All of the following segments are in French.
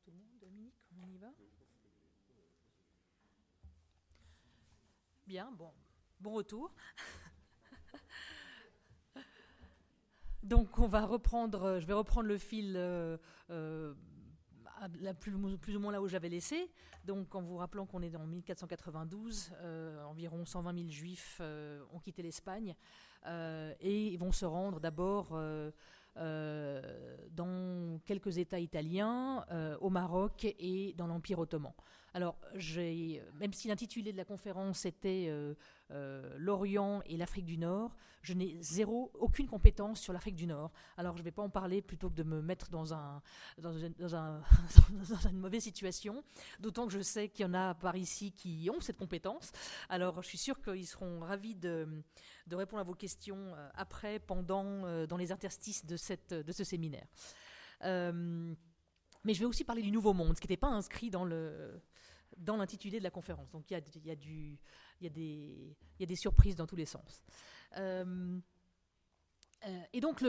tout le monde. Dominique, on y va? Bien, bon retour. Donc je vais reprendre le fil plus ou moins là où j'avais laissé. Donc en vous rappelant qu'on est en 1492, environ 120 000 Juifs ont quitté l'Espagne et vont se rendre d'abord dans quelques États italiens, au Maroc et dans l'Empire ottoman. Alors, même si l'intitulé de la conférence était l'Orient et l'Afrique du Nord, je n'ai aucune compétence sur l'Afrique du Nord. Alors, je ne vais pas en parler plutôt que de me mettre dans une mauvaise situation, d'autant que je sais qu'il y en a par ici qui ont cette compétence. Alors, je suis sûre qu'ils seront ravis de répondre à vos questions après, pendant, dans les interstices de ce séminaire. Mais je vais aussi parler du Nouveau Monde, ce qui n'était pas inscrit dans l'intitulé de la conférence. Donc il y a des surprises dans tous les sens. Et donc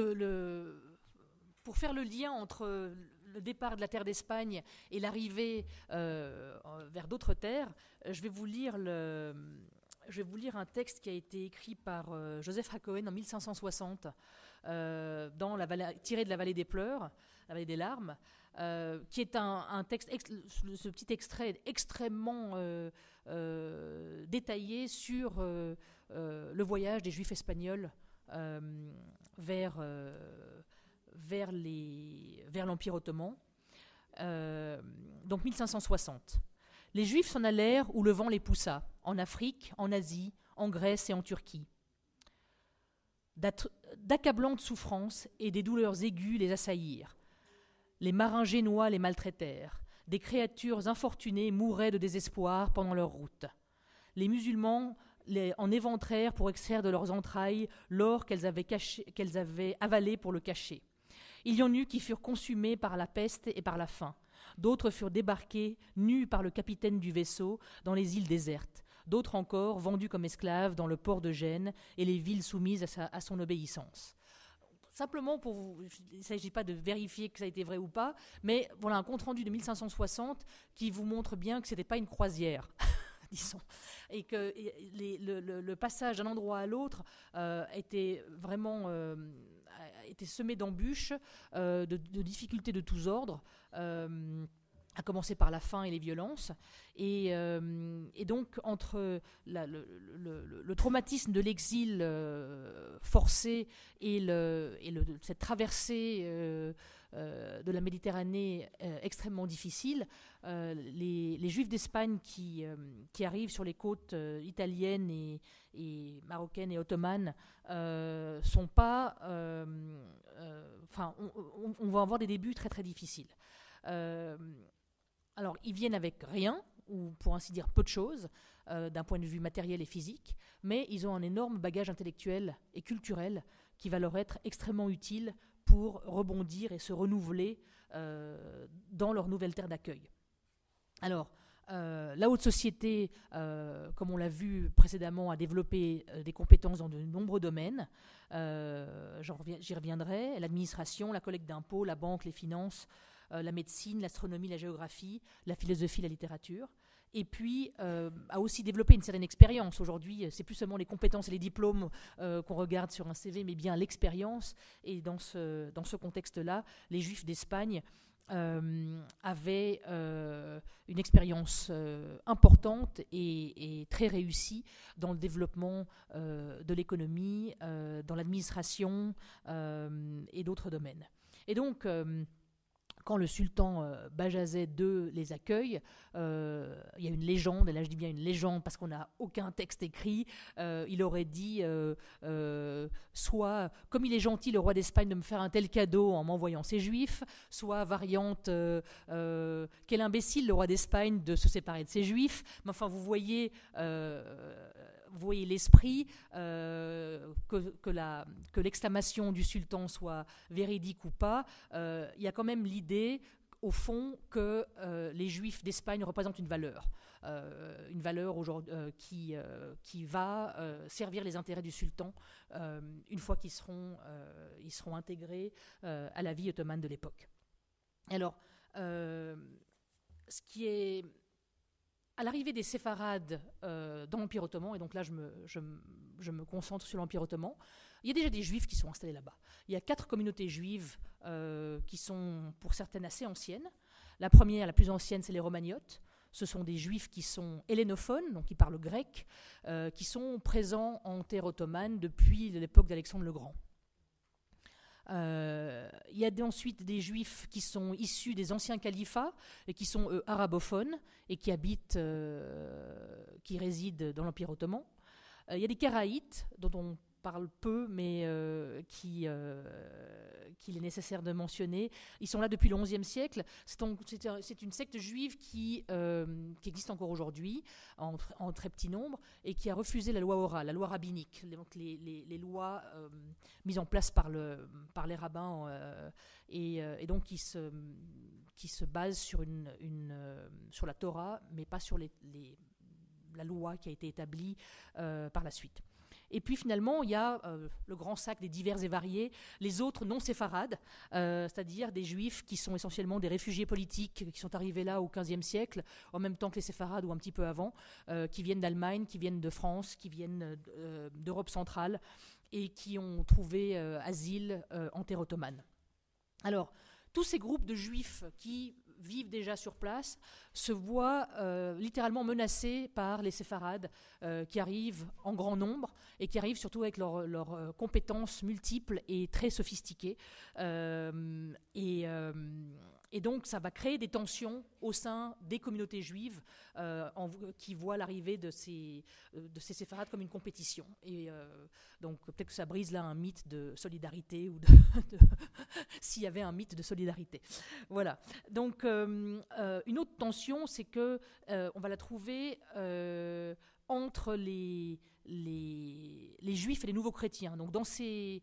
pour faire le lien entre le départ de la terre d'Espagne et l'arrivée vers d'autres terres, je vais vous lire un texte qui a été écrit par Joseph Hacohen en 1560, tiré de la vallée des pleurs, la vallée des larmes, qui est un texte, ce petit extrait est extrêmement détaillé sur le voyage des Juifs espagnols vers l'Empire ottoman. Donc 1560. Les Juifs s'en allèrent où le vent les poussa, en Afrique, en Asie, en Grèce et en Turquie. D'accablantes souffrances et des douleurs aiguës les assaillirent. Les marins génois les maltraitèrent. Des créatures infortunées mouraient de désespoir pendant leur route. Les musulmans en éventrèrent pour extraire de leurs entrailles l'or qu'elles avaient avalé pour le cacher. Il y en eut qui furent consumés par la peste et par la faim. D'autres furent débarqués, nus par le capitaine du vaisseau, dans les îles désertes. D'autres encore vendus comme esclaves dans le port de Gênes et les villes soumises à son obéissance. Simplement il ne s'agit pas de vérifier que ça a été vrai ou pas, mais voilà un compte-rendu de 1560 qui vous montre bien que ce n'était pas une croisière, disons, et que le passage d'un endroit à l'autre était vraiment était semé d'embûches, de difficultés de tous ordres, à commencer par la faim et les violences. Et donc, entre le traumatisme de l'exil forcé et cette traversée de la Méditerranée extrêmement difficile, les Juifs d'Espagne qui arrivent sur les côtes italiennes et marocaines et ottomanes sont pas... on va avoir des débuts très très difficiles. Alors, ils viennent avec rien, ou pour ainsi dire peu de choses, d'un point de vue matériel et physique, mais ils ont un énorme bagage intellectuel et culturel qui va leur être extrêmement utile pour rebondir et se renouveler dans leur nouvelle terre d'accueil. Alors, la haute société, comme on l'a vu précédemment, a développé des compétences dans de nombreux domaines. J'y reviendrai. L'administration, la collecte d'impôts, la banque, les finances, la médecine, l'astronomie, la géographie, la philosophie, la littérature. Et puis, a aussi développé une certaine expérience. Aujourd'hui, c'est plus seulement les compétences et les diplômes qu'on regarde sur un CV, mais bien l'expérience. Et dans ce contexte-là, les Juifs d'Espagne avaient une expérience importante et très réussie dans le développement de l'économie, dans l'administration et d'autres domaines. Et donc... quand le sultan Bajazet II les accueille, il y a une légende, et là je dis bien une légende parce qu'on n'a aucun texte écrit, il aurait dit soit, comme il est gentil le roi d'Espagne de me faire un tel cadeau en m'envoyant ses juifs, soit variante, quel imbécile le roi d'Espagne de se séparer de ses juifs, mais enfin vous voyez l'esprit, que l'exclamation du sultan soit véridique ou pas, il y a quand même l'idée, au fond, que les Juifs d'Espagne représentent une valeur qui va servir les intérêts du sultan une fois qu'ils seront intégrés à la vie ottomane de l'époque. Alors, ce qui est à l'arrivée des séfarades dans l'Empire ottoman, et donc là je me concentre sur l'Empire ottoman, il y a déjà des juifs qui sont installés là-bas. Il y a 4 communautés juives qui sont pour certaines assez anciennes. La première, la plus ancienne, c'est les Romagnotes. Ce sont des juifs qui sont hellénophones, donc qui parlent grec, qui sont présents en terre ottomane depuis l'époque d'Alexandre le Grand. Il y a ensuite des juifs qui sont issus des anciens califats et qui sont arabophones et qui habitent, qui résident dans l'Empire ottoman. Il y a des Karaïtes dont on parle peu, mais qu'il est nécessaire de mentionner. Ils sont là depuis le XIe siècle. C'est une secte juive qui existe encore aujourd'hui, en très petit nombre, et qui a refusé la loi orale, la loi rabbinique, donc les lois mises en place par les rabbins, et donc qui se basent sur la Torah, mais pas sur la loi qui a été établie par la suite. Et puis finalement, il y a le grand sac des divers et variés, les autres non-séfarades, c'est-à-dire des juifs qui sont essentiellement des réfugiés politiques qui sont arrivés là au XVe siècle, en même temps que les séfarades ou un petit peu avant, qui viennent d'Allemagne, qui viennent de France, qui viennent d'Europe centrale et qui ont trouvé asile en terre ottomane. Alors, tous ces groupes de juifs qui vivent déjà sur place se voient littéralement menacés par les séfarades qui arrivent en grand nombre et qui arrivent surtout avec leurs compétences multiples et très sophistiquées. Et donc ça va créer des tensions au sein des communautés juives qui voient l'arrivée de ces séfarades comme une compétition. Et donc peut-être que ça brise là un mythe de solidarité, ou s'il y avait un mythe de solidarité. Voilà. Donc une autre tension, c'est que on va la trouver entre les juifs et les nouveaux chrétiens. Donc dans ces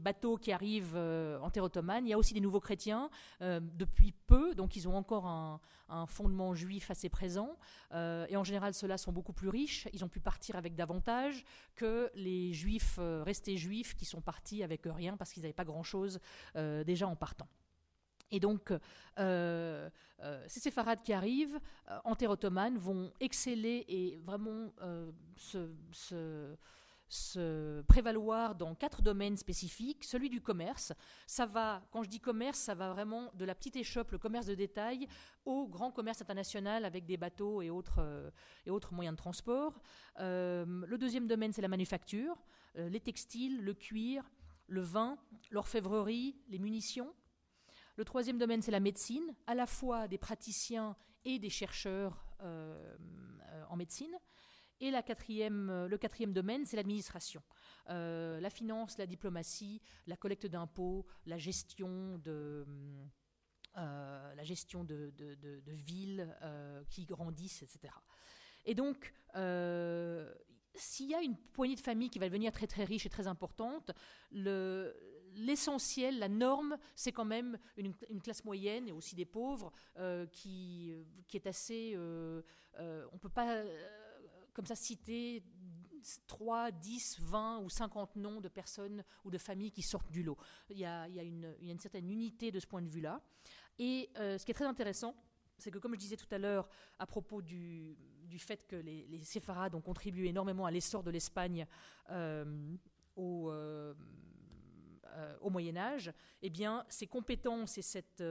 bateaux qui arrivent en terre ottomane, il y a aussi des nouveaux chrétiens depuis peu, donc ils ont encore un fondement juif assez présent, et en général ceux-là sont beaucoup plus riches, ils ont pu partir avec davantage que les juifs restés juifs qui sont partis avec rien parce qu'ils n'avaient pas grand-chose déjà en partant. Et donc, ces séfarades qui arrivent en terre ottomane vont exceller et vraiment se prévaloir dans 4 domaines spécifiques. Celui du commerce, ça va, quand je dis commerce, ça va vraiment de la petite échoppe, le commerce de détail, au grand commerce international avec des bateaux et autres moyens de transport. Le deuxième domaine, c'est la manufacture, les textiles, le cuir, le vin, l'orfèvrerie, les munitions. Le troisième domaine, c'est la médecine, à la fois des praticiens et des chercheurs en médecine. Et le quatrième domaine, c'est l'administration. La finance, la diplomatie, la collecte d'impôts, la gestion de villes qui grandissent, etc. Et donc, s'il y a une poignée de familles qui va devenir très très riche et très importante, l'essentiel, la norme, c'est quand même une classe moyenne et aussi des pauvres qui est assez... on ne peut pas comme ça citer 3, 10, 20 ou 50 noms de personnes ou de familles qui sortent du lot. Il y a une certaine unité de ce point de vue-là. Et ce qui est très intéressant, c'est que comme je disais tout à l'heure à propos du fait que les séfarades ont contribué énormément à l'essor de l'Espagne au Moyen-Âge, eh bien, ces compétences et cette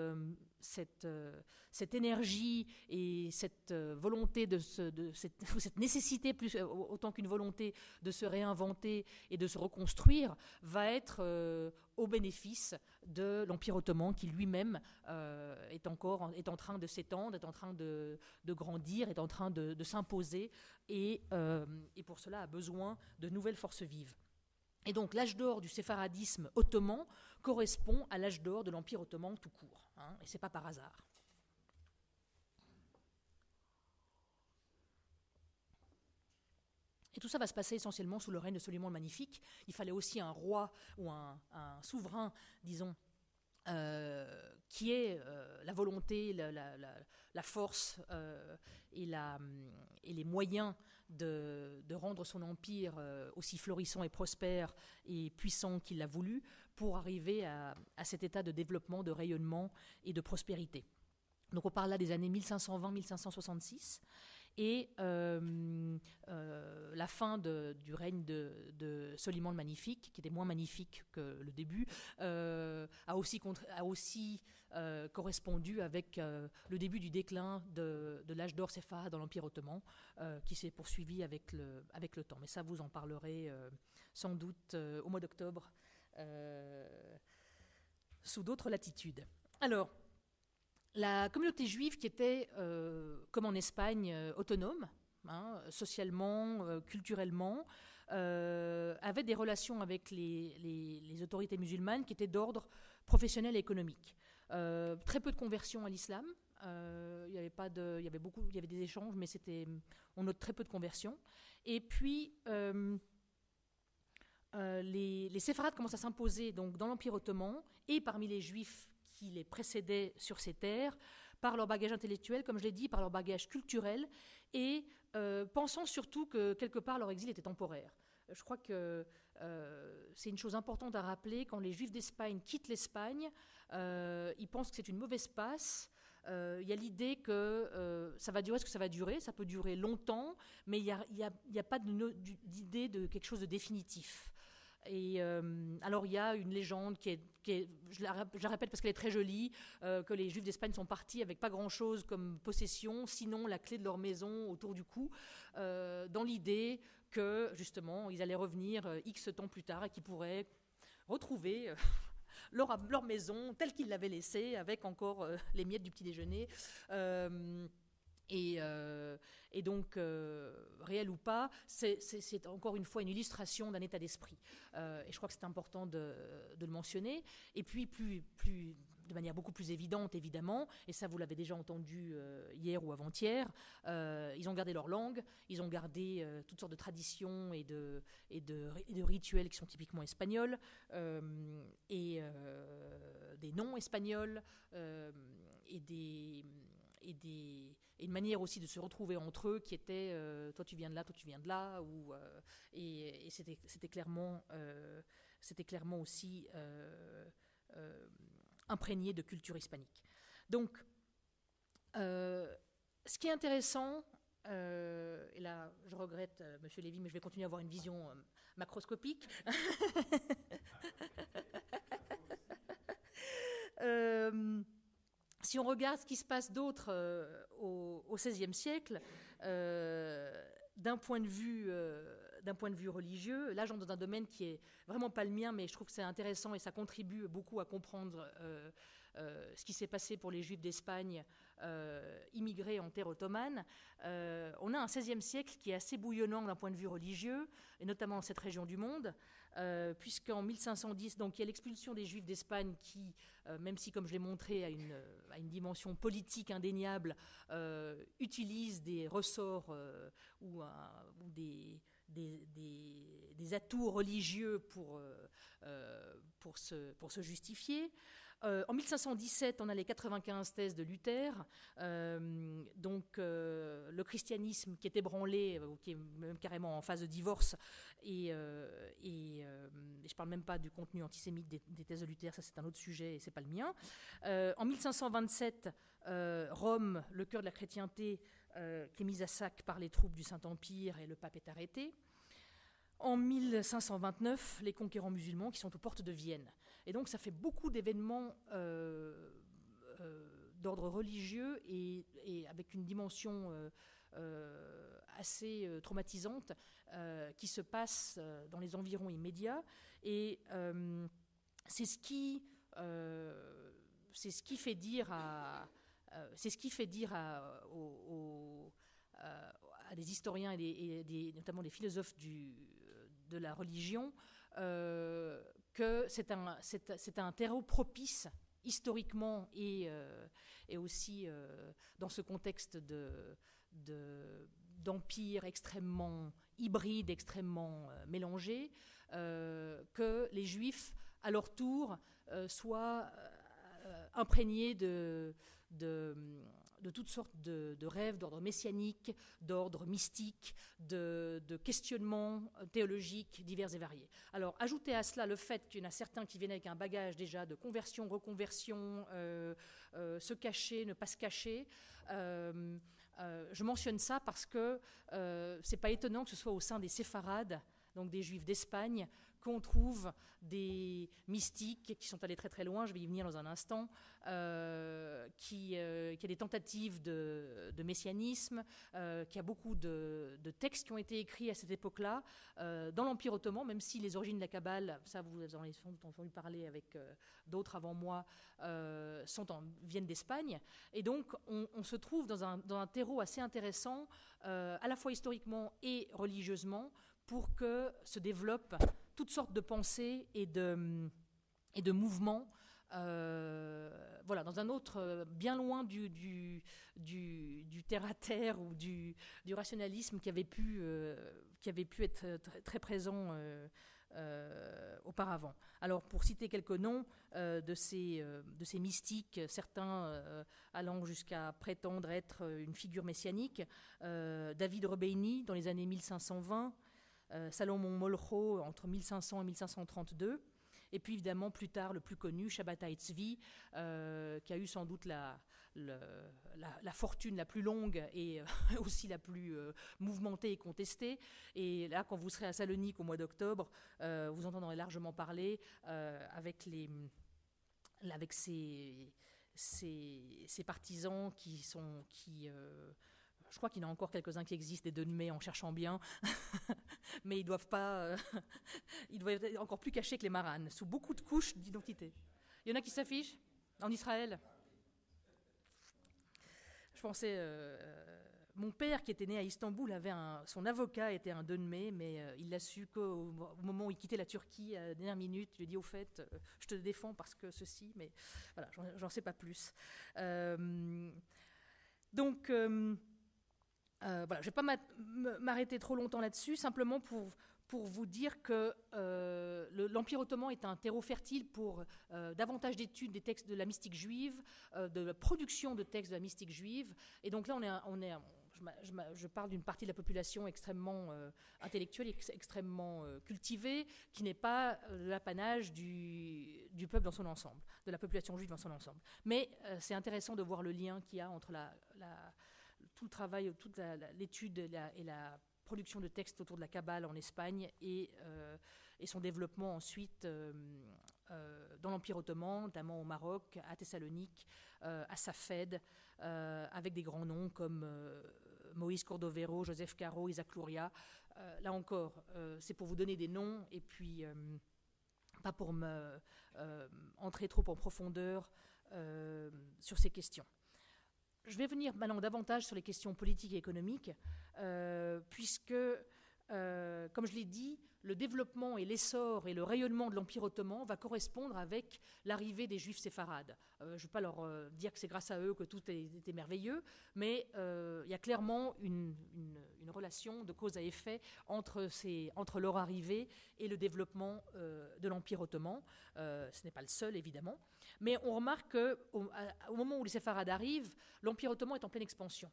énergie et cette volonté cette nécessité plus autant qu'une volonté de se réinventer et de se reconstruire va être au bénéfice de l'Empire ottoman qui lui-même est en train de s'étendre, est en train de grandir, est en train de s'imposer et pour cela a besoin de nouvelles forces vives. Et donc l'âge d'or du séfaradisme ottoman correspond à l'âge d'or de l'Empire ottoman tout court, et ce n'est pas par hasard. Et tout ça va se passer essentiellement sous le règne de Soliman le Magnifique. Il fallait aussi un roi ou un souverain, disons, qui ait la volonté, la force et les moyens de rendre son empire aussi florissant et prospère et puissant qu'il l'a voulu pour arriver à cet état de développement, de rayonnement et de prospérité. Donc on parle là des années 1520-1566. Et la fin du règne de Soliman le Magnifique, qui était moins magnifique que le début, a aussi correspondu avec le début du déclin de l'âge d'or séfarade dans l'Empire ottoman, qui s'est poursuivi avec le temps. Mais ça, vous en parlerez sans doute au mois d'octobre, sous d'autres latitudes. Alors, la communauté juive qui était, comme en Espagne, autonome, socialement, culturellement, avait des relations avec les autorités musulmanes qui étaient d'ordre professionnel et économique. Très peu de conversions à l'islam. Il y avait des échanges, mais on note très peu de conversions. Et puis, les séfarades commencent à s'imposer donc dans l'Empire ottoman et parmi les juifs qui les précédaient sur ces terres, par leur bagage intellectuel, comme je l'ai dit, par leur bagage culturel, et pensant surtout que, quelque part, leur exil était temporaire. Je crois que c'est une chose importante à rappeler. Quand les Juifs d'Espagne quittent l'Espagne, ils pensent que c'est une mauvaise passe. Il y a l'idée que ça va durer ce que ça va durer. Ça peut durer longtemps, mais il n'y a pas d'idée de quelque chose de définitif. Et alors il y a une légende qui est je la répète parce qu'elle est très jolie, que les Juifs d'Espagne sont partis avec pas grand-chose comme possession, sinon la clé de leur maison autour du cou, dans l'idée que justement ils allaient revenir X temps plus tard et qu'ils pourraient retrouver leur maison telle qu'ils l'avaient laissée, avec encore les miettes du petit déjeuner. Et donc, réel ou pas, c'est encore une fois une illustration d'un état d'esprit. Et je crois que c'est important de le mentionner. Et puis, de manière beaucoup plus évidente, évidemment, et ça vous l'avez déjà entendu hier ou avant-hier, ils ont gardé leur langue, ils ont gardé toutes sortes de traditions et de rituels qui sont typiquement espagnols, et des noms espagnols, et une manière aussi de se retrouver entre eux qui était toi tu viens de là, et c'était clairement aussi imprégné de culture hispanique. Donc, ce qui est intéressant, et là je regrette Monsieur Lévy, mais je vais continuer à avoir une vision macroscopique. Si on regarde ce qui se passe d'autre au XVIe siècle, d'un point de vue religieux, là j'entre dans un domaine qui est vraiment pas le mien, mais je trouve que c'est intéressant et ça contribue beaucoup à comprendre ce qui s'est passé pour les Juifs d'Espagne immigrés en terre ottomane. On a un XVIe siècle qui est assez bouillonnant d'un point de vue religieux, et notamment dans cette région du monde, puisqu'en 1510, donc, il y a l'expulsion des Juifs d'Espagne qui, même si, comme je l'ai montré, a une dimension politique indéniable, utilise des ressorts ou des atouts religieux pour se justifier. En 1517, on a les 95 thèses de Luther, donc le christianisme qui est ébranlé, qui est même carrément en phase de divorce, et je ne parle même pas du contenu antisémite des thèses de Luther, ça c'est un autre sujet et c'est pas le mien. En 1527, Rome, le cœur de la chrétienté, qui est mise à sac par les troupes du Saint-Empire et le pape est arrêté. En 1529, les conquérants musulmans qui sont aux portes de Vienne. Et donc ça fait beaucoup d'événements d'ordre religieux et avec une dimension assez traumatisante qui se passe dans les environs immédiats. Et c'est ce qui fait dire à des historiens et notamment des philosophes de la religion que c'est un terreau propice historiquement et aussi dans ce contexte d'empire extrêmement hybride, extrêmement mélangé, que les Juifs, à leur tour, soient imprégnés de de toutes sortes de rêves d'ordre messianique, d'ordre mystique, de questionnements théologiques divers et variés. Alors, ajoutez à cela le fait qu'il y en a certains qui viennent avec un bagage déjà de conversion, reconversion, se cacher, ne pas se cacher. Je mentionne ça parce que c'est pas étonnant que ce soit au sein des séfarades, donc des juifs d'Espagne, qu'on trouve des mystiques qui sont allés très très loin, je vais y venir dans un instant, qui a des tentatives de messianisme, qui a beaucoup de textes qui ont été écrits à cette époque-là, dans l'Empire ottoman, même si les origines de la Kabbale, ça vous en avez entendu parler avec d'autres avant moi, viennent d'Espagne. Et donc on se trouve dans un terreau assez intéressant, à la fois historiquement et religieusement, pour que se développent toutes sortes de pensées et de mouvements, voilà, dans un autre, bien loin du terre-à-terre ou du rationalisme qui avait pu être très présent auparavant. Alors, pour citer quelques noms de ces mystiques, certains allant jusqu'à prétendre être une figure messianique, David Rebeini dans les années 1520, Salomon Molcho entre 1500 et 1532, et puis évidemment plus tard le plus connu, Shabbatai Tzvi, qui a eu sans doute la fortune la plus longue et aussi la plus mouvementée et contestée. Et là, quand vous serez à Salonique au mois d'octobre, vous entendrez largement parler avec ces partisans je crois qu'il y en a encore quelques-uns qui existent des 2 de mai en cherchant bien, mais ils doivent être encore plus cachés que les maranes, sous beaucoup de couches d'identité. Il y en a qui s'affichent en Israël. Je pensais, mon père qui était né à Istanbul, son avocat était un 2 de mai, mais il l'a su qu'au moment où il quittait la Turquie, à la dernière minute, il lui a dit au fait, je te défends parce que ceci, mais voilà, j'en sais pas plus. Donc, voilà, je ne vais pas m'arrêter trop longtemps là-dessus, simplement pour vous dire que l'Empire ottoman est un terreau fertile pour davantage d'études des textes de la mystique juive, de la production de textes de la mystique juive. Et donc là, je parle d'une partie de la population extrêmement intellectuelle, extrêmement cultivée, qui n'est pas l'apanage du peuple dans son ensemble, de la population juive dans son ensemble. Mais c'est intéressant de voir le lien qu'il y a entre tout le travail, toute l'étude et la production de textes autour de la Kabbale en Espagne et son développement ensuite dans l'Empire ottoman, notamment au Maroc, à Thessalonique, à Safed, avec des grands noms comme Moïse Cordovero, Joseph Caro, Isaac Luria. Là encore, c'est pour vous donner des noms et puis pas pour entrer trop en profondeur sur ces questions. Je vais venir maintenant davantage sur les questions politiques et économiques, puisque, comme je l'ai dit, le développement et l'essor et le rayonnement de l'Empire ottoman va correspondre avec l'arrivée des Juifs séfarades. Je ne vais pas leur dire que c'est grâce à eux que tout était merveilleux, mais il y a clairement une relation de cause à effet entre leur arrivée et le développement de l'Empire ottoman. Ce n'est pas le seul, évidemment. Mais on remarque qu'au moment où les séfarades arrivent, l'Empire ottoman est en pleine expansion.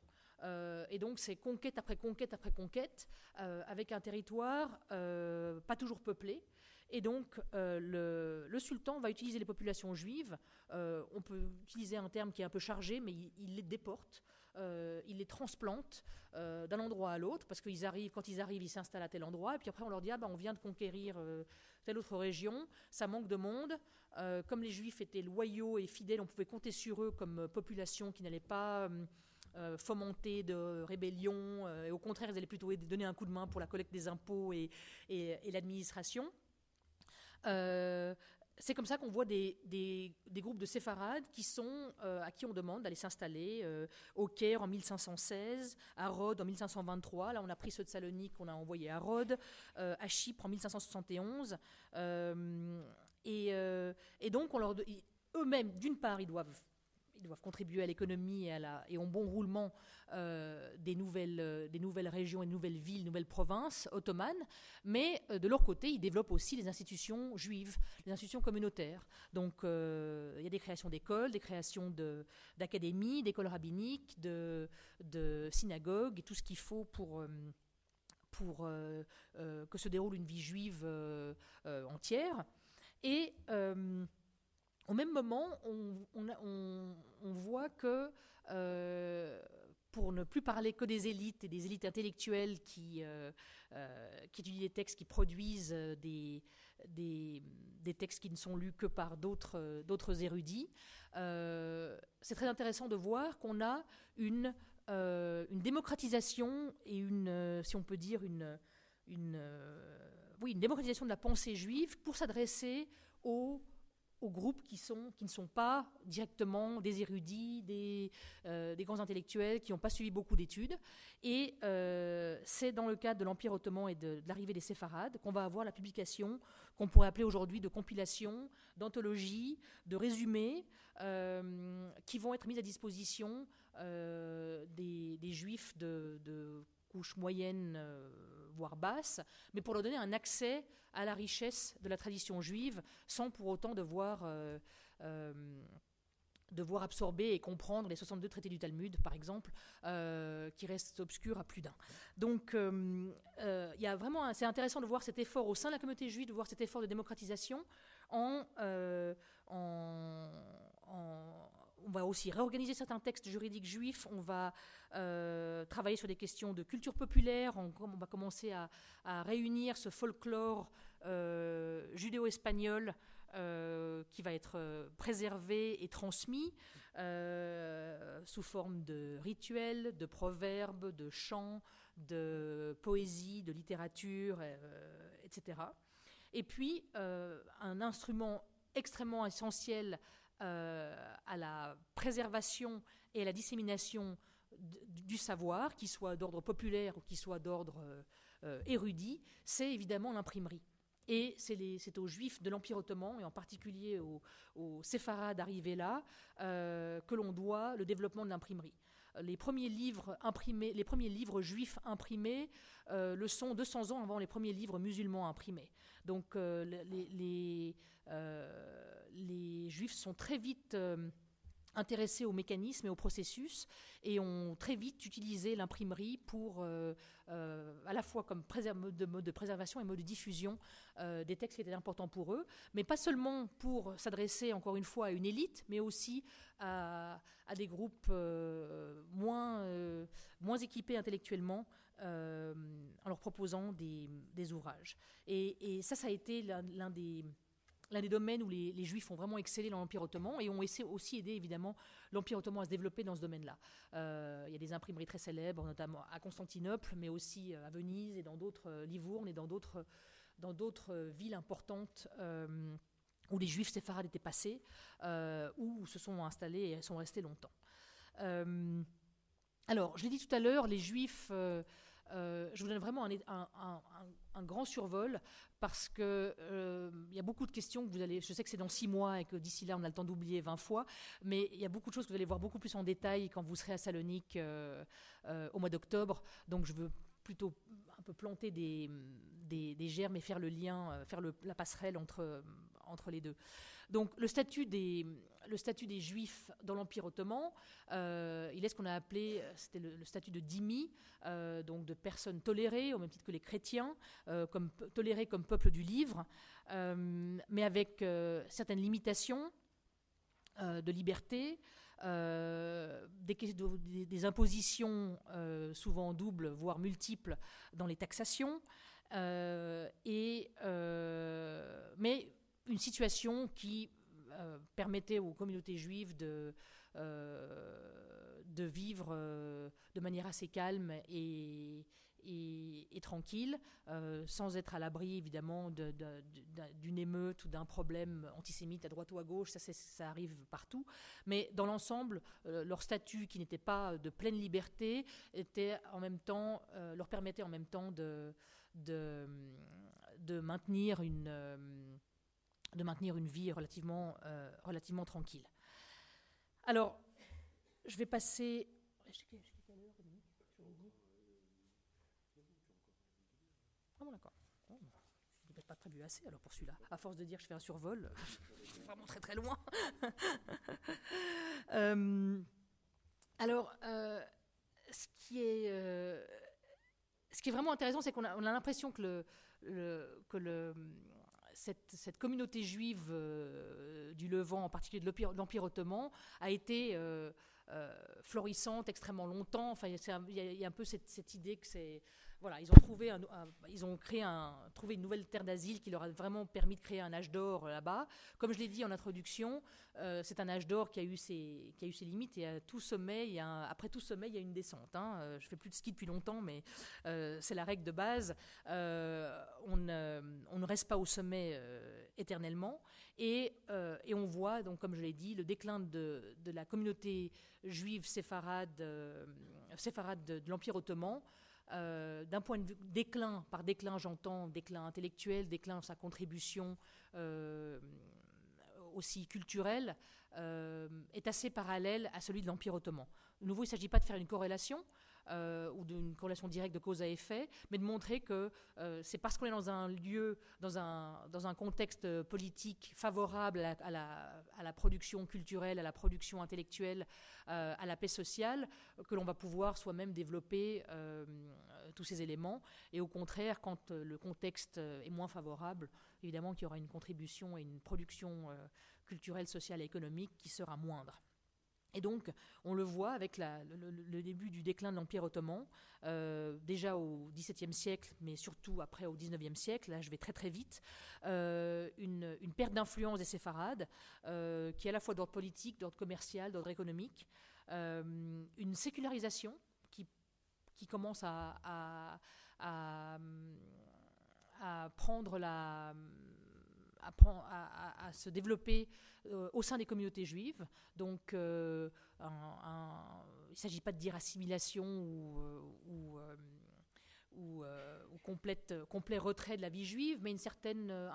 Et donc c'est conquête après conquête après conquête, avec un territoire pas toujours peuplé. Et donc le sultan va utiliser les populations juives, on peut utiliser un terme qui est un peu chargé, mais il les déporte, il les transplante d'un endroit à l'autre, parce qu'ils arrivent, quand ils arrivent, ils s'installent à tel endroit, et puis après on leur dit on vient de conquérir telle autre région, ça manque de monde. Comme les Juifs étaient loyaux et fidèles, on pouvait compter sur eux comme population qui n'allait pas fomenter de rébellion, et au contraire, ils allaient plutôt donner un coup de main pour la collecte des impôts et l'administration. C'est comme ça qu'on voit des groupes de séfarades à qui on demande d'aller s'installer au Caire en 1516, à Rhodes en 1523. Là, on a pris ceux de Salonique qu'on a envoyés à Rhodes, à Chypre en 1571. Et donc, eux-mêmes, d'une part, ils doivent doivent contribuer à l'économie et au bon roulement des nouvelles régions et des nouvelles villes, des nouvelles provinces ottomanes. Mais de leur côté, ils développent aussi les institutions juives, les institutions communautaires. Donc il y a des créations d'écoles, des créations d'académies, d'écoles rabbiniques, de synagogues, et tout ce qu'il faut pour que se déroule une vie juive entière. Et au même moment, on voit que, pour ne plus parler que des élites et des élites intellectuelles qui étudient des textes, qui produisent des textes qui ne sont lus que par d'autres érudits, c'est très intéressant de voir qu'on a une démocratisation et si on peut dire, une démocratisation de la pensée juive pour s'adresser aux groupes qui ne sont pas directement des érudits, des grands intellectuels, qui n'ont pas suivi beaucoup d'études. Et c'est dans le cadre de l'Empire ottoman et de l'arrivée des séfarades qu'on va avoir la publication qu'on pourrait appeler aujourd'hui de compilations, d'anthologies, de résumés, qui vont être mises à disposition des juifs de couche moyenne, voire basse, mais pour leur donner un accès à la richesse de la tradition juive, sans pour autant devoir absorber et comprendre les 62 traités du Talmud, par exemple, qui restent obscurs à plus d'un. Donc, y a vraiment c'est intéressant de voir cet effort au sein de la communauté juive, de voir cet effort de démocratisation on va aussi réorganiser certains textes juridiques juifs, on va travailler sur des questions de culture populaire, on va commencer à réunir ce folklore judéo-espagnol qui va être préservé et transmis sous forme de rituels, de proverbes, de chants, de poésie, de littérature, etc. Et puis, un instrument extrêmement essentiel à la préservation et à la dissémination du savoir, qu'il soit d'ordre populaire ou qu'il soit d'ordre érudit, c'est évidemment l'imprimerie. Et c'est aux Juifs de l'Empire ottoman, et en particulier aux séfarades arrivés là, que l'on doit le développement de l'imprimerie. Les premiers livres juifs imprimés le sont 200 ans avant les premiers livres musulmans imprimés. Donc les Juifs sont très vite intéressés au mécanisme et au processus et ont très vite utilisé l'imprimerie pour à la fois comme mode de préservation et mode de diffusion des textes qui étaient importants pour eux, mais pas seulement pour s'adresser encore une fois à une élite, mais aussi à des groupes moins équipés intellectuellement, en leur proposant des ouvrages. Et ça a été l'un des domaines où les Juifs ont vraiment excellé dans l'Empire ottoman et ont aussi aidé évidemment l'Empire ottoman à se développer dans ce domaine-là. Il y a des imprimeries très célèbres, notamment à Constantinople, mais aussi à Venise et dans d'autres Livourne et dans d'autres villes importantes où les Juifs séfarades étaient passés, où se sont installés et sont restés longtemps. Alors, je l'ai dit tout à l'heure, les Juifs... je vous donne vraiment un grand survol parce que y a beaucoup de questions que vous allez... Je sais que c'est dans 6 mois et que d'ici là, on a le temps d'oublier 20 fois, mais il y a beaucoup de choses que vous allez voir beaucoup plus en détail quand vous serez à Salonique au mois d'octobre. Donc, je veux plutôt un peu planter des germes et faire le lien, faire la passerelle entre les deux. Donc, le statut des Juifs dans l'Empire ottoman, il est ce qu'on a appelé, c'était le statut de dhimmi, donc de personnes tolérées, au même titre que les chrétiens, tolérées comme peuple du livre, mais avec certaines limitations de liberté, des impositions souvent doubles, voire multiples dans les taxations, mais une situation qui permettait aux communautés juives de vivre de manière assez calme et tranquille, sans être à l'abri évidemment d'une émeute ou d'un problème antisémite à droite ou à gauche, ça arrive partout, mais dans l'ensemble, leur statut qui n'était pas de pleine liberté était en même temps, leur permettait en même temps de maintenir une vie relativement tranquille. Alors, je vais passer... Quelle heure, Dominique ? Je l'ai dit. Ah bon, d'accord. Oh, je n'ai pas prévu assez alors pour celui-là. À force de dire que je fais un survol, je suis vraiment très très loin. Alors, ce qui est vraiment intéressant, c'est qu'on a l'impression que cette communauté juive du Levant, en particulier de l'Empire ottoman, a été florissante extrêmement longtemps. Enfin, il y a un peu cette idée que c'est... Voilà, ils ont trouvé une nouvelle terre d'asile qui leur a vraiment permis de créer un âge d'or là-bas. Comme je l'ai dit en introduction, c'est un âge d'or qui a eu ses limites, et à tout sommet, après tout sommet, il y a une descente. Je ne fais plus de ski depuis longtemps, mais c'est la règle de base. On ne reste pas au sommet éternellement, et on voit, donc, comme je l'ai dit, le déclin de la communauté juive séfarade de l'Empire ottoman. D'un point de vue déclin, par déclin j'entends déclin intellectuel, déclin de sa contribution aussi culturelle, est assez parallèle à celui de l'Empire ottoman. De nouveau, il ne s'agit pas de faire une corrélation ou d'une corrélation directe de cause à effet, mais de montrer que c'est parce qu'on est dans un lieu, dans un contexte politique favorable à la production culturelle, à la production intellectuelle, à la paix sociale, que l'on va pouvoir soi-même développer tous ces éléments. Et au contraire, quand le contexte est moins favorable, évidemment qu'il y aura une contribution et une production culturelle, sociale et économique qui sera moindre. Et donc, on le voit avec le début du déclin de l'Empire ottoman, déjà au XVIIe siècle, mais surtout après au XIXe siècle. Là, je vais très très vite. Une perte d'influence des séfarades, qui est à la fois d'ordre politique, d'ordre commercial, d'ordre économique. Une sécularisation qui commence à prendre à se développer au sein des communautés juives. Donc, il ne s'agit pas de dire assimilation ou complet retrait de la vie juive, mais un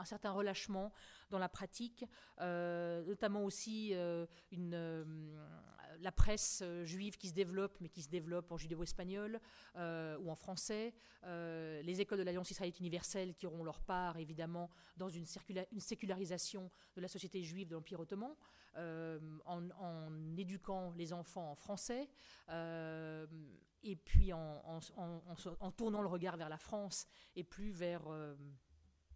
certain relâchement dans la pratique, notamment aussi la presse juive qui se développe, mais qui se développe en judéo-espagnol ou en français, les écoles de l'Alliance israélite universelle qui auront leur part, évidemment, dans une sécularisation de la société juive de l'Empire ottoman, en éduquant les enfants en français, et puis en tournant le regard vers la France et plus vers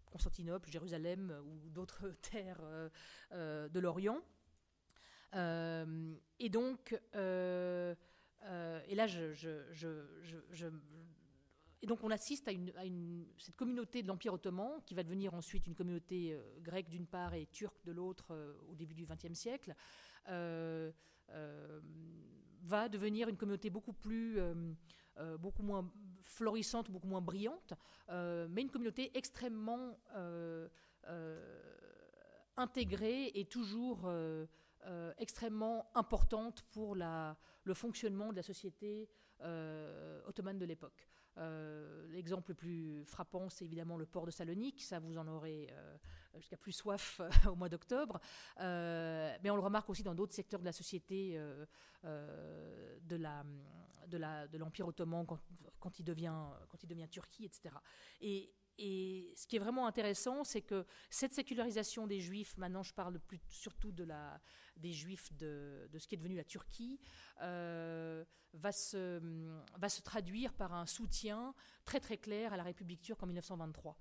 Constantinople, Jérusalem ou d'autres terres de l'Orient. Et donc, et là, et donc on assiste à cette communauté de l'Empire ottoman qui va devenir ensuite une communauté grecque d'une part et turque de l'autre au début du XXe siècle, va devenir une communauté beaucoup moins florissante, beaucoup moins brillante, mais une communauté extrêmement intégrée et toujours extrêmement importante pour le fonctionnement de la société ottomane de l'époque. L'exemple le plus frappant, c'est évidemment le port de Salonique. Ça, vous en aurez jusqu'à plus soif au mois d'octobre. Mais on le remarque aussi dans d'autres secteurs de la société de l'Empire ottoman quand il devient Turquie, etc. Et ce qui est vraiment intéressant, c'est que cette sécularisation des Juifs, maintenant je parle surtout des Juifs de ce qui est devenu la Turquie, va se traduire par un soutien très très clair à la République turque en 1923.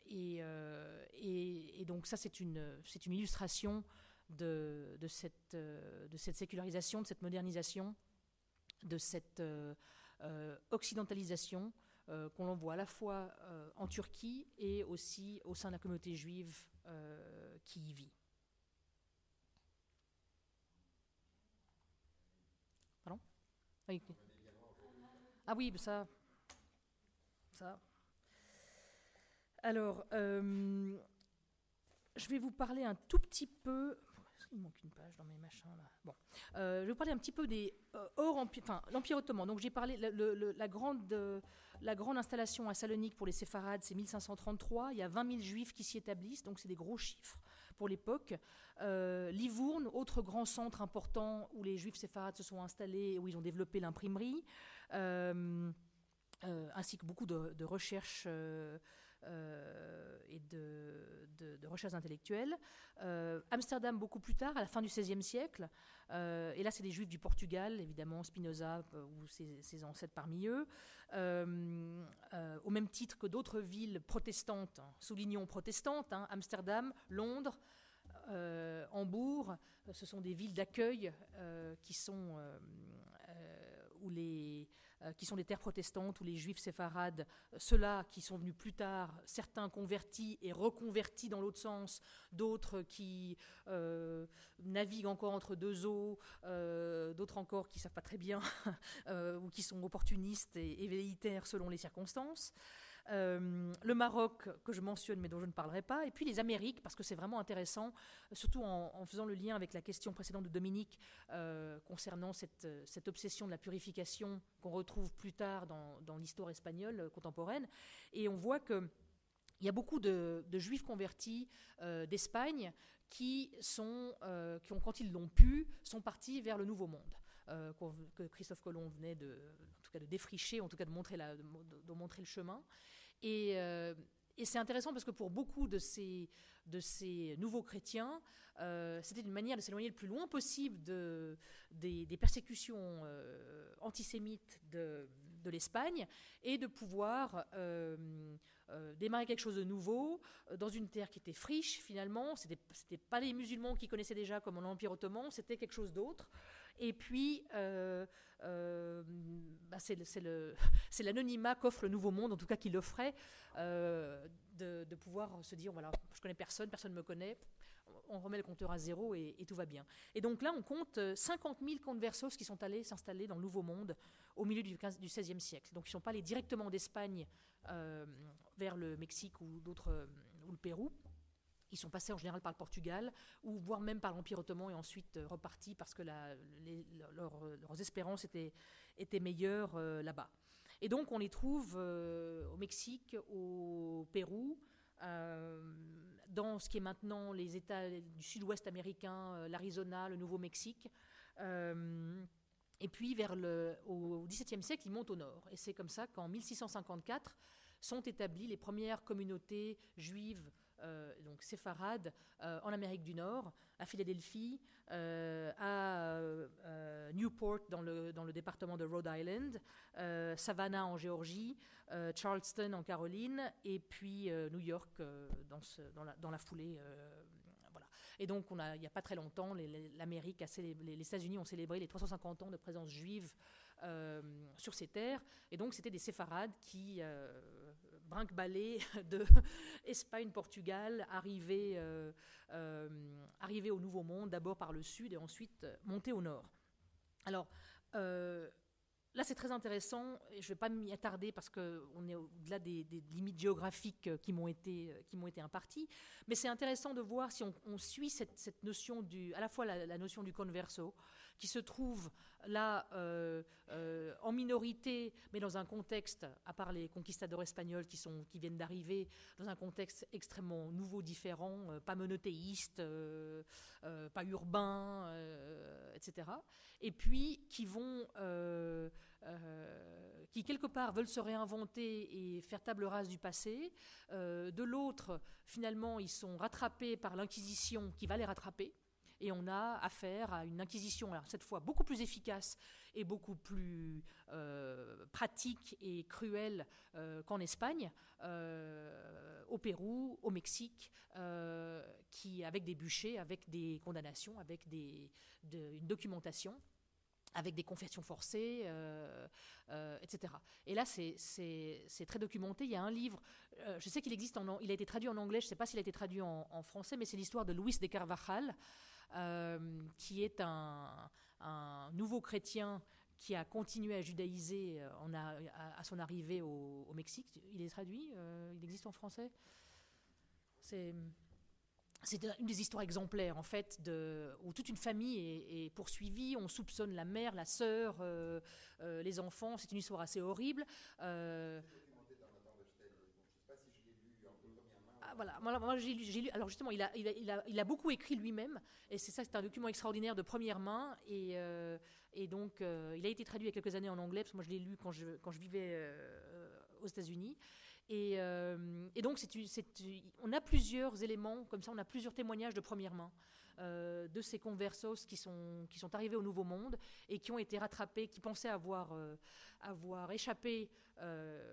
Et donc ça, c'est une illustration de cette sécularisation, de cette modernisation, de cette occidentalisation qu'on voit à la fois en Turquie et aussi au sein de la communauté juive qui y vit. Pardon ? Oui. Ah oui, ça. Alors, je vais vous parler un tout petit peu. Il manque une page dans mes machins là. Bon, je vais vous parler un petit peu des l'Empire ottoman. Donc j'ai parlé la grande installation à Salonique pour les séfarades, c'est 1533. Il y a 20 000 juifs qui s'y établissent, donc c'est des gros chiffres pour l'époque. Livourne, autre grand centre important où les juifs séfarades se sont installés et où ils ont développé l'imprimerie, ainsi que beaucoup de recherches et de recherches intellectuelles. Amsterdam beaucoup plus tard, à la fin du XVIe siècle, et là c'est des juifs du Portugal, évidemment Spinoza ou ses ancêtres parmi eux, au même titre que d'autres villes protestantes, soulignons protestantes, Amsterdam, Londres, Hambourg, ce sont des villes d'accueil qui sont qui sont des terres protestantes où les juifs séfarades, ceux-là qui sont venus plus tard, certains convertis et reconvertis dans l'autre sens, d'autres qui naviguent encore entre deux eaux, d'autres encore qui ne savent pas très bien ou qui sont opportunistes et velléitaires selon les circonstances. Le Maroc, que je mentionne mais dont je ne parlerai pas, et puis les Amériques, parce que c'est vraiment intéressant, surtout en faisant le lien avec la question précédente de Dominique concernant cette obsession de la purification qu'on retrouve plus tard dans l'histoire espagnole contemporaine. Et on voit qu'il y a beaucoup de juifs convertis d'Espagne qui ont, quand ils l'ont pu, sont partis vers le Nouveau Monde. Que Christophe Colomb venait en tout cas de défricher, en tout cas de montrer le chemin. Et c'est intéressant parce que pour beaucoup de ces nouveaux chrétiens, c'était une manière de s'éloigner le plus loin possible des persécutions antisémites de l'Espagne et de pouvoir démarrer quelque chose de nouveau dans une terre qui était friche finalement. C'était pas les musulmans qui connaissaient déjà comme l'Empire ottoman, c'était quelque chose d'autre. Et puis, c'est l'anonymat qu'offre le Nouveau Monde, en tout cas qui l'offrait, de pouvoir se dire, voilà, je connais personne ne me connaît, on remet le compteur à zéro et tout va bien. Et donc là, on compte 50 000 conversos qui sont allés s'installer dans le Nouveau Monde au milieu du XVIe siècle. Donc ils ne sont pas allés directement d'Espagne vers le Mexique ou le Pérou. Ils sont passés en général par le Portugal, ou voire même par l'Empire ottoman et ensuite repartis parce que leurs espérances étaient meilleures là-bas. Et donc on les trouve au Mexique, au Pérou, dans ce qui est maintenant les États du sud-ouest américain, l'Arizona, le Nouveau-Mexique. Et puis au XVIIe siècle, ils montent au nord. Et c'est comme ça qu'en 1654 sont établies les premières communautés juives donc séfarades en Amérique du Nord, à Philadelphie, à Newport dans le département de Rhode Island, Savannah en Géorgie, Charleston en Caroline, et puis New York dans la foulée. Voilà. Et donc il n'y a pas très longtemps, l'Amérique les États-Unis ont célébré les 350 ans de présence juive sur ces terres, et donc c'était des séfarades qui brinque-ballés de Espagne, Portugal, arrivés au Nouveau Monde, d'abord par le sud et ensuite montés au nord. Alors, là, c'est très intéressant, et je ne vais pas m'y attarder parce qu'on est au-delà des limites géographiques qui m'ont été imparties, mais c'est intéressant de voir si on suit cette notion à la fois la notion du converso, qui se trouve là en minorité, mais dans un contexte, à part les conquistadors espagnols qui viennent d'arriver, dans un contexte extrêmement nouveau, différent, pas monothéiste, pas urbain, etc. Et puis qui quelque part veulent se réinventer et faire table rase du passé. De l'autre, finalement, ils sont rattrapés par l'Inquisition qui va les rattraper. Et on a affaire à une inquisition, alors cette fois beaucoup plus efficace et beaucoup plus pratique et cruelle qu'en Espagne, au Pérou, au Mexique, avec des bûchers, avec des condamnations, avec une documentation, avec des confessions forcées, etc. Et là, c'est très documenté. Il y a un livre, je sais qu'il existe, il a été traduit en anglais, je ne sais pas s'il a été traduit en français, mais c'est l'histoire de Luis de Carvajal, qui est un nouveau chrétien qui a continué à judaïser à son arrivée au Mexique. Il est traduit, il existe en français. C'est une des histoires exemplaires, en fait, où toute une famille est poursuivie. On soupçonne la mère, la sœur, les enfants. C'est une histoire assez horrible. voilà. Moi, j'ai lu. Alors justement, il a beaucoup écrit lui-même, et c'est un document extraordinaire de première main, et donc il a été traduit il y a quelques années en anglais, parce que moi je l'ai lu quand je vivais aux États-Unis. Et donc, on a plusieurs éléments, comme ça, on a plusieurs témoignages de première main de ces conversos qui sont arrivés au Nouveau Monde et qui ont été rattrapés, qui pensaient avoir échappé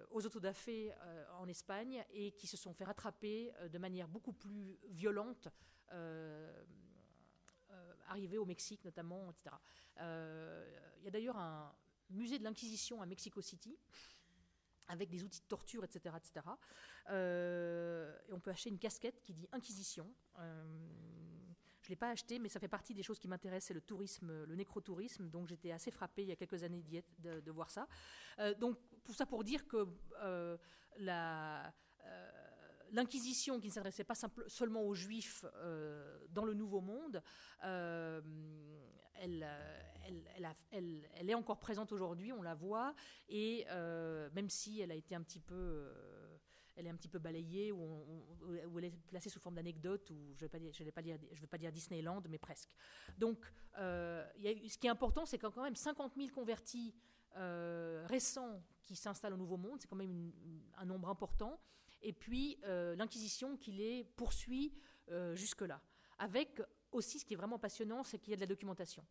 aux autodafés en Espagne et qui se sont fait rattraper de manière beaucoup plus violente, arrivés au Mexique notamment, etc. Il y a d'ailleurs un musée de l'Inquisition à Mexico City, avec des outils de torture, etc. etc. Et on peut acheter une casquette qui dit Inquisition. Je ne l'ai pas acheté, mais ça fait partie des choses qui m'intéressent, c'est le tourisme, le nécrotourisme. Donc j'étais assez frappée il y a quelques années de voir ça. Donc pour dire que l'Inquisition, qui ne s'adressait pas seulement aux Juifs dans le Nouveau Monde, elle est encore présente aujourd'hui, on la voit, et même si elle a été un petit peu balayée, ou elle est placée sous forme d'anecdote, ou je ne vais pas dire Disneyland, mais presque. Donc, ce qui est important, c'est quand même 50 000 convertis récents qui s'installent au Nouveau Monde, c'est quand même un nombre important, et puis l'Inquisition qui les poursuit jusque-là. Avec aussi, ce qui est vraiment passionnant, c'est qu'il y a de la documentation.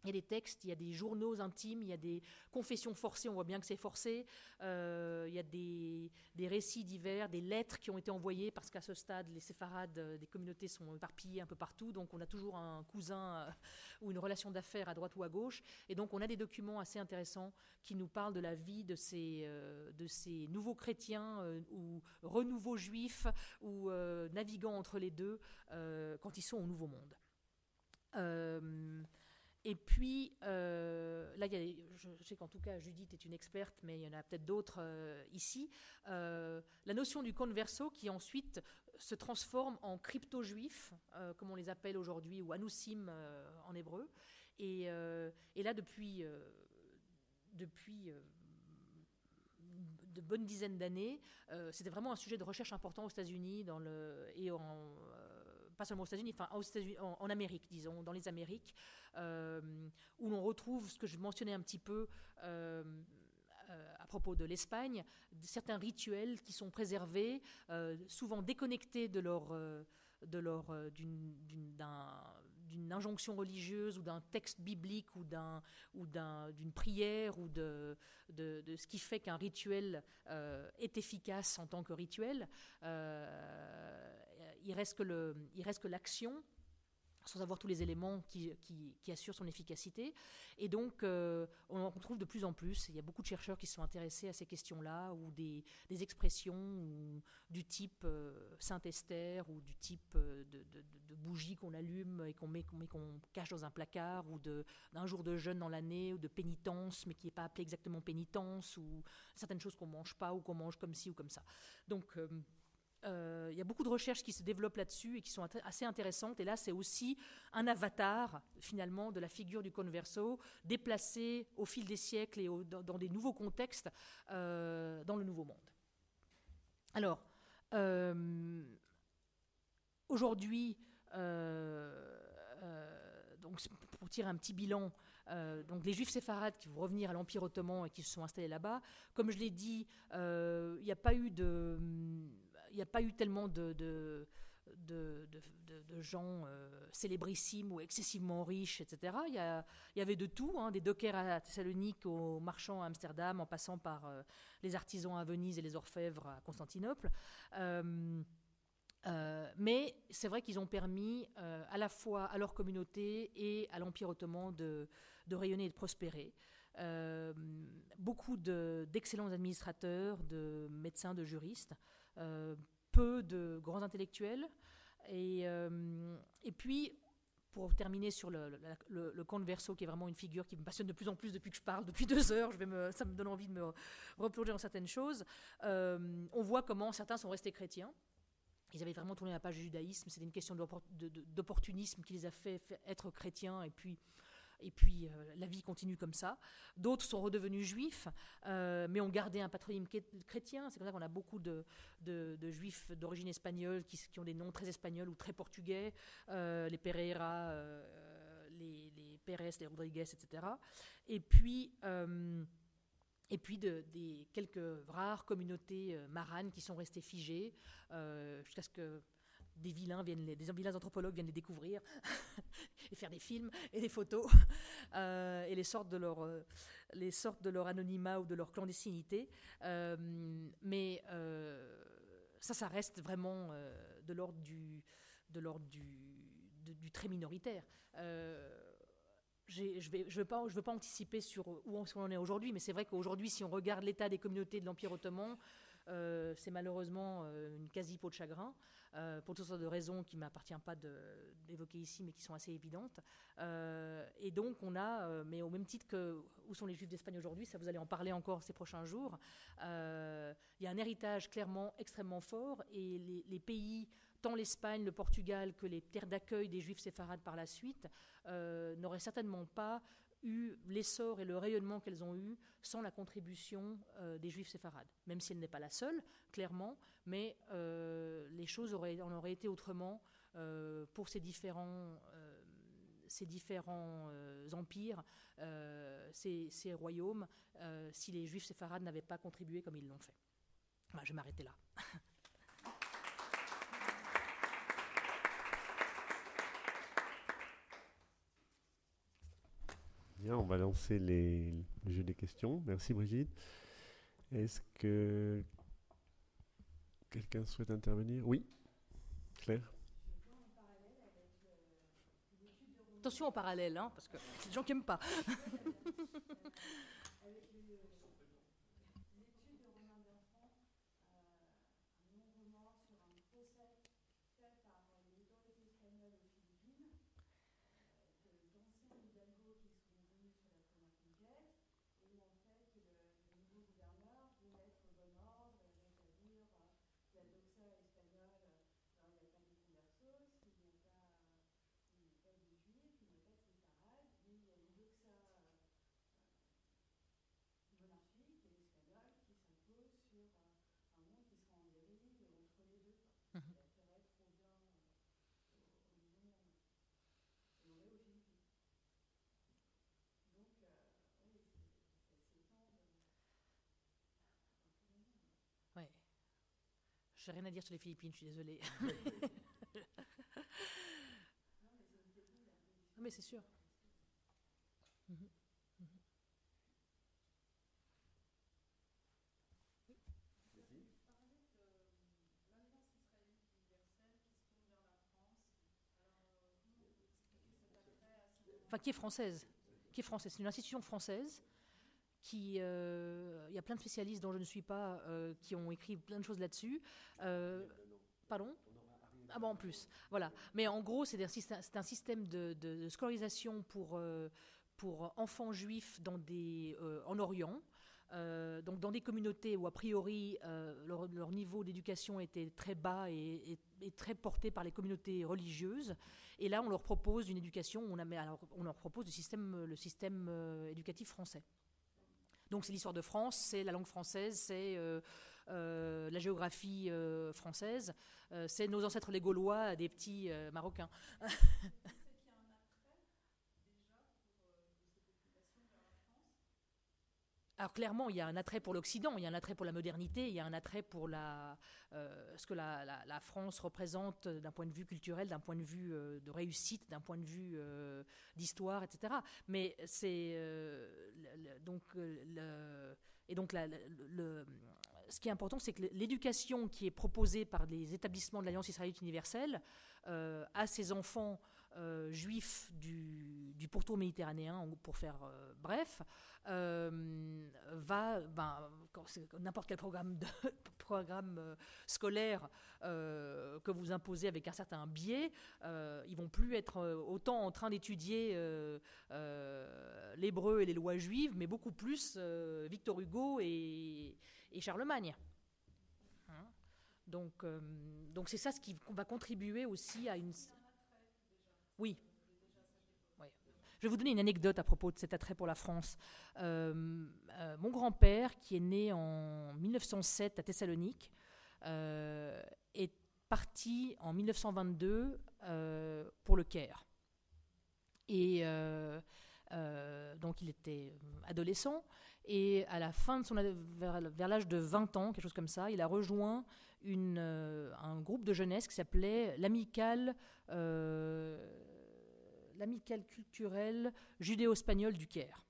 Il y a des textes, il y a des journaux intimes, il y a des confessions forcées, on voit bien que c'est forcé, il y a des récits divers, des lettres qui ont été envoyées, parce qu'à ce stade, les séfarades des communautés sont éparpillées un peu partout, donc on a toujours un cousin ou une relation d'affaires à droite ou à gauche, et donc on a des documents assez intéressants qui nous parlent de la vie de ces nouveaux chrétiens ou renouveaux juifs, ou naviguant entre les deux quand ils sont au Nouveau Monde. Et puis, là, je sais qu'en tout cas, Judith est une experte, mais il y en a peut-être d'autres ici. La notion du converso qui ensuite se transforme en crypto-juif, comme on les appelle aujourd'hui, ou anousim en hébreu. Et là, depuis de bonnes dizaines d'années, c'était vraiment un sujet de recherche important aux États-Unis pas seulement aux États-Unis, en Amérique, disons, dans les Amériques, où l'on retrouve ce que je mentionnais un petit peu à propos de l'Espagne, certains rituels qui sont préservés, souvent déconnectés d'une injonction religieuse ou d'un texte biblique ou d'une prière ou de ce qui fait qu'un rituel est efficace en tant que rituel. Il reste que l'action, sans avoir tous les éléments qui assurent son efficacité. Et donc, on en retrouve de plus en plus. Il y a beaucoup de chercheurs qui se sont intéressés à ces questions-là, ou des expressions du type Saint-Esther, ou du type de bougie qu'on allume et qu'on cache dans un placard, ou d'un jour de jeûne dans l'année, ou de pénitence, mais qui n'est pas appelé exactement pénitence, ou certaines choses qu'on ne mange pas, ou qu'on mange comme ci ou comme ça. Donc, il y a beaucoup de recherches qui se développent là-dessus et qui sont assez intéressantes. Et là, c'est aussi un avatar, finalement, de la figure du converso, déplacé au fil des siècles et dans des nouveaux contextes dans le Nouveau Monde. Alors, aujourd'hui, donc pour tirer un petit bilan, donc les Juifs séfarades qui vont revenir à l'Empire ottoman et qui se sont installés là-bas, comme je l'ai dit, il n'y a pas eu tellement de gens célébrissimes ou excessivement riches, etc. Il y avait de tout, des dockers à Thessalonique aux marchands à Amsterdam, en passant par les artisans à Venise et les orfèvres à Constantinople. Mais c'est vrai qu'ils ont permis à la fois à leur communauté et à l'Empire ottoman de rayonner et de prospérer. Beaucoup d'excellents administrateurs, de médecins, de juristes, peu de grands intellectuels, et puis, pour terminer sur le converso, qui est vraiment une figure qui me passionne de plus en plus depuis que je parle, depuis 2 heures, ça me donne envie de me replonger dans certaines choses. On voit comment certains sont restés chrétiens. Ils avaient vraiment tourné la page du judaïsme, c'était une question d'opportunisme qui les a fait être chrétiens, et puis et puis la vie continue comme ça. D'autres sont redevenus juifs, mais ont gardé un patronyme chrétien. C'est comme ça qu'on a beaucoup de juifs d'origine espagnole qui ont des noms très espagnols ou très portugais, les Pereira, les Pérez, les Rodriguez, etc. Et puis des quelques rares communautés maranes qui sont restées figées jusqu'à ce que des vilains anthropologues viennent les découvrir et faire des films et des photos et les sortent de leur anonymat ou de leur clandestinité. Mais ça reste vraiment de l'ordre du très minoritaire. Je ne veux pas anticiper sur où on en est aujourd'hui, mais c'est vrai qu'aujourd'hui, si on regarde l'état des communautés de l'Empire ottoman, c'est malheureusement une quasi-peau de chagrin, pour toutes sortes de raisons qui ne m'appartient pas d'évoquer ici, mais qui sont assez évidentes. Et donc, on a, mais au même titre que où sont les Juifs d'Espagne aujourd'hui, ça vous allez en parler encore ces prochains jours, il y a un héritage clairement extrêmement fort, et les pays, tant l'Espagne, le Portugal, que les terres d'accueil des Juifs séfarades par la suite, n'auraient certainement pas eu l'essor et le rayonnement qu'elles ont eu sans la contribution des Juifs séfarades. Même si elle n'est pas la seule, clairement, mais les choses en auraient été autrement pour ces différents empires, ces royaumes, si les Juifs séfarades n'avaient pas contribué comme ils l'ont fait. Voilà, je vais m'arrêter là. Bien, on va lancer le jeu des questions. Merci Brigitte. Est-ce que quelqu'un souhaite intervenir? Oui, Claire. Attention au parallèle, hein, parce que c'est des gens qui n'aiment pas. Ouais. Je n'ai rien à dire sur les Philippines, je suis désolée. Mais c'est sûr. Mm-hmm. Enfin, qui est française. C'est une institution française il y a plein de spécialistes dont je ne suis pas qui ont écrit plein de choses là-dessus. Pardon ? Ah bon, en plus, voilà. Mais en gros, c'est un système de scolarisation pour enfants juifs en Orient. Donc dans des communautés où a priori leur niveau d'éducation était très bas et très porté par les communautés religieuses. Et là, on leur propose une éducation, on leur propose le système éducatif français. Donc c'est l'histoire de France, c'est la langue française, c'est la géographie française, c'est nos ancêtres les Gaulois, des petits Marocains. Alors clairement, il y a un attrait pour l'Occident, il y a un attrait pour la modernité, il y a un attrait pour ce que la France représente d'un point de vue culturel, d'un point de vue de réussite, d'un point de vue d'histoire, etc. Mais c'est ce qui est important, c'est que l'éducation qui est proposée par les établissements de l'Alliance israélite universelle à ces enfants juifs du pourtour méditerranéen, pour faire bref, n'importe quel programme scolaire que vous imposez avec un certain biais, ils vont plus être autant en train d'étudier l'hébreu et les lois juives, mais beaucoup plus Victor Hugo et Charlemagne. Hein? Donc c'est ça ce qui va contribuer aussi à une... Oui. Je vais vous donner une anecdote à propos de cet attrait pour la France. Mon grand-père, qui est né en 1907 à Thessalonique, est parti en 1922 pour le Caire. Et donc il était adolescent, et à la fin de vers l'âge de 20 ans, quelque chose comme ça, il a rejoint un groupe de jeunesse qui s'appelait l'Amicale culturelle judéo-espagnole du Caire.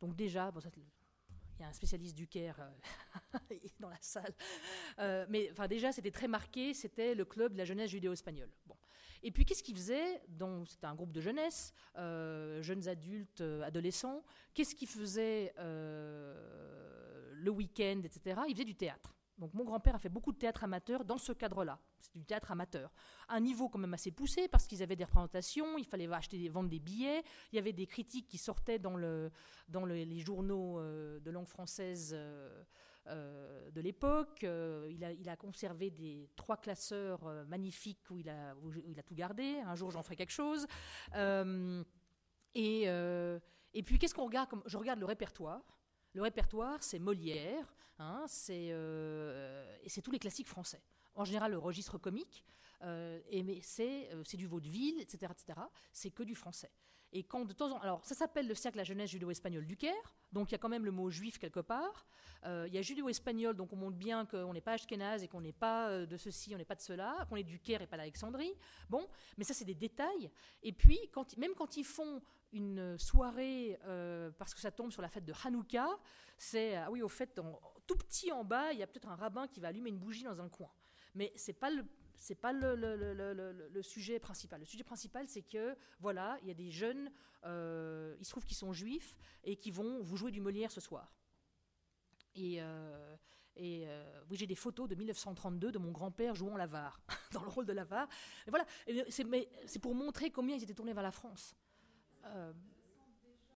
Donc déjà, il y a un spécialiste du Caire dans la salle, mais déjà c'était très marqué, c'était le club de la jeunesse judéo-espagnole. Bon. Et puis qu'est-ce qu'ils faisaient? C'était un groupe de jeunesse, jeunes adultes, adolescents. Qu'est-ce qu'ils faisaient le week-end, etc. Ils faisaient du théâtre. Donc mon grand-père a fait beaucoup de théâtre amateur dans ce cadre-là. C'est du théâtre amateur. Un niveau quand même assez poussé parce qu'ils avaient des représentations, il fallait vendre des billets. Il y avait des critiques qui sortaient dans les journaux de langue française de l'époque. Il a conservé 3 classeurs magnifiques où il a tout gardé. Un jour, j'en ferai quelque chose. Et puis, qu'est-ce qu'on regarde Je regarde le répertoire. Le répertoire, c'est Molière, c'est tous les classiques français. En général, le registre comique, mais c'est du vaudeville, etc., etc. C'est que du français. Et quand de temps en temps, alors ça s'appelle le cercle de la jeunesse judéo-espagnole du Caire, donc il y a quand même le mot juif quelque part. Il y a judéo-espagnol, donc on montre bien qu'on n'est pas ashkénaze et qu'on n'est pas de ceci, on n'est pas de cela, qu'on est du Caire et pas d'Alexandrie. Bon, mais ça c'est des détails. Et puis, même quand ils font une soirée, parce que ça tombe sur la fête de Hanouka, c'est, ah oui, au fait, tout petit en bas, il y a peut-être un rabbin qui va allumer une bougie dans un coin. Mais c'est pas le sujet principal. Le sujet principal, c'est que, voilà, il y a des jeunes, il se trouve qu'ils sont juifs, et qui vont vous jouer du Molière ce soir. Oui, j'ai des photos de 1932 de mon grand-père jouant l'avare, dans le rôle de l'avare. Et voilà, c'est pour montrer combien ils étaient tournés vers la France.